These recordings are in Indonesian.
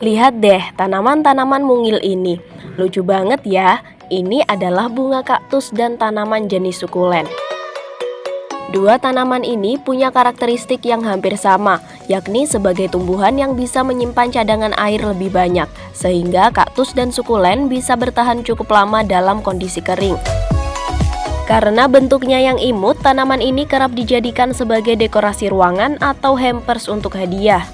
Lihat deh tanaman-tanaman mungil ini. Lucu banget ya. Ini adalah bunga kaktus dan tanaman jenis sukulen. Dua tanaman ini punya karakteristik yang hampir sama, yakni sebagai tumbuhan yang bisa menyimpan cadangan air lebih banyak, sehingga kaktus dan sukulen bisa bertahan cukup lama dalam kondisi kering. Karena bentuknya yang imut, tanaman ini kerap dijadikan sebagai dekorasi ruangan atau hampers untuk hadiah.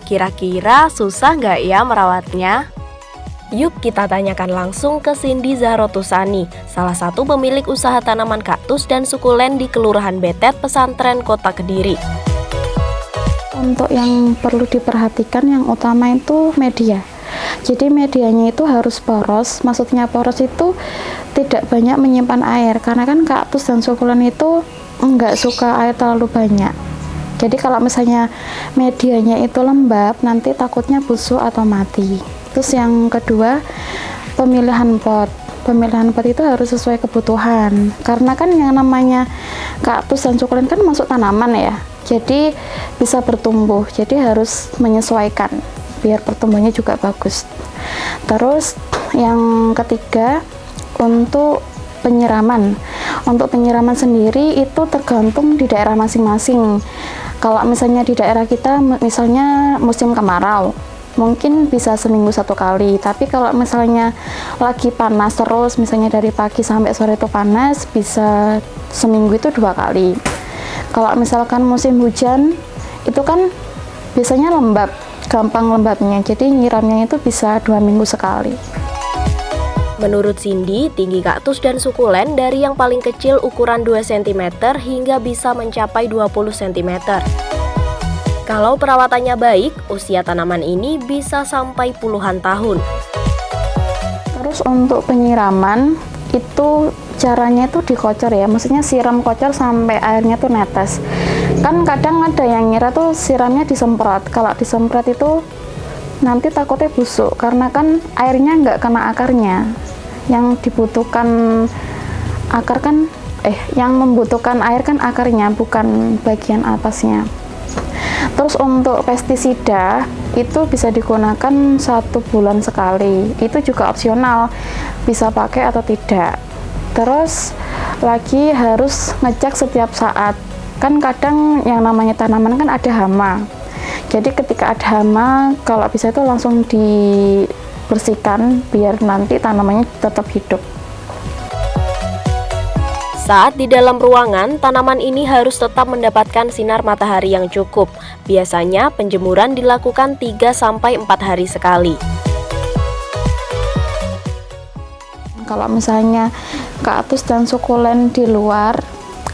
Kira-kira susah nggak ya merawatnya? Yuk kita tanyakan langsung ke Cindy Zahrotusani, salah satu pemilik usaha tanaman kaktus dan sukulen di Kelurahan Betet, Pesantren Kota Kediri. Untuk yang perlu diperhatikan yang utama itu media. Jadi medianya itu harus poros, maksudnya poros itu tidak banyak menyimpan air, karena kan kaktus dan sukulen itu nggak suka air terlalu banyak. Jadi kalau misalnya medianya itu lembab, nanti takutnya busuk atau mati. Terus yang kedua, pemilihan pot. Pemilihan pot itu harus sesuai kebutuhan. Karena kan yang namanya kaktus dan sukulen kan masuk tanaman ya. Jadi bisa bertumbuh. Jadi harus menyesuaikan biar pertumbuhannya juga bagus. Terus yang ketiga, untuk penyiraman. Untuk penyiraman sendiri itu tergantung di daerah masing-masing. Kalau misalnya di daerah kita, misalnya musim kemarau, mungkin bisa seminggu 1 kali. Tapi kalau misalnya lagi panas terus, misalnya dari pagi sampai sore itu panas, bisa seminggu itu 2 kali. Kalau misalkan musim hujan, itu kan biasanya lembab, gampang lembabnya. Jadi nyiramnya itu bisa 2 minggu sekali. Menurut Cindy, tinggi kaktus dan sukulen dari yang paling kecil ukuran 2 cm hingga bisa mencapai 20 cm. Kalau perawatannya baik, usia tanaman ini bisa sampai puluhan tahun. Terus untuk penyiraman, itu caranya itu dikocor ya, maksudnya siram kocor sampai airnya tuh netes. Kan kadang ada yang ngira tuh siramnya disemprot. Kalau disemprot itu nanti takutnya busuk, karena kan airnya nggak kena akarnya. Yang dibutuhkan akar kan, yang membutuhkan air kan akarnya, bukan bagian atasnya. Terus untuk pestisida itu bisa digunakan 1 bulan sekali. Itu juga opsional, bisa pakai atau tidak. Terus lagi harus ngecek setiap saat. Kan kadang yang namanya tanaman kan ada hama. Jadi ketika ada hama, kalau bisa itu langsung dibersihkan biar nanti tanamannya tetap hidup. Saat di dalam ruangan, tanaman ini harus tetap mendapatkan sinar matahari yang cukup. Biasanya penjemuran dilakukan 3-4 hari sekali. Kalau misalnya kaktus dan sukulen di luar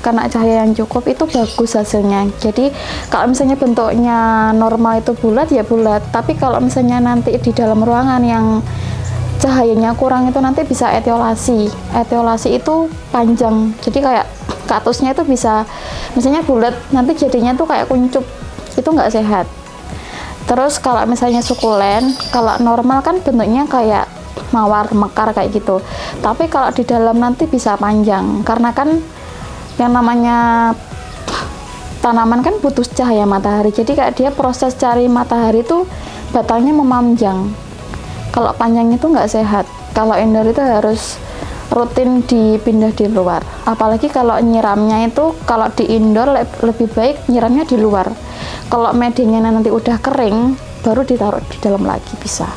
kena cahaya yang cukup, itu bagus hasilnya. Jadi kalau misalnya bentuknya normal itu bulat ya bulat, tapi kalau misalnya nanti di dalam ruangan yang cahayanya kurang itu nanti bisa etiolasi. Etiolasi itu panjang, jadi kayak kaktusnya itu bisa misalnya bulat, nanti jadinya tuh kayak kuncup, itu nggak sehat. Terus kalau misalnya sukulen, kalau normal kan bentuknya kayak mawar mekar kayak gitu, tapi kalau di dalam nanti bisa panjang, karena kan yang namanya tanaman kan butuh cahaya matahari, jadi kayak dia proses cari matahari itu batangnya memanjang. Kalau panjang itu nggak sehat. Kalau indoor itu harus rutin dipindah di luar, apalagi kalau nyiramnya itu kalau di indoor lebih baik nyiramnya di luar. Kalau medianya nanti udah kering baru ditaruh di dalam lagi bisa.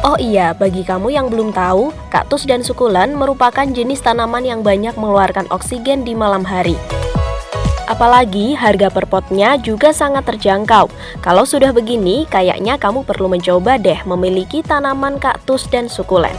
Oh iya, bagi kamu yang belum tahu, kaktus dan sukulen merupakan jenis tanaman yang banyak mengeluarkan oksigen di malam hari. Apalagi harga per potnya juga sangat terjangkau. Kalau sudah begini, kayaknya kamu perlu mencoba deh memiliki tanaman kaktus dan sukulen.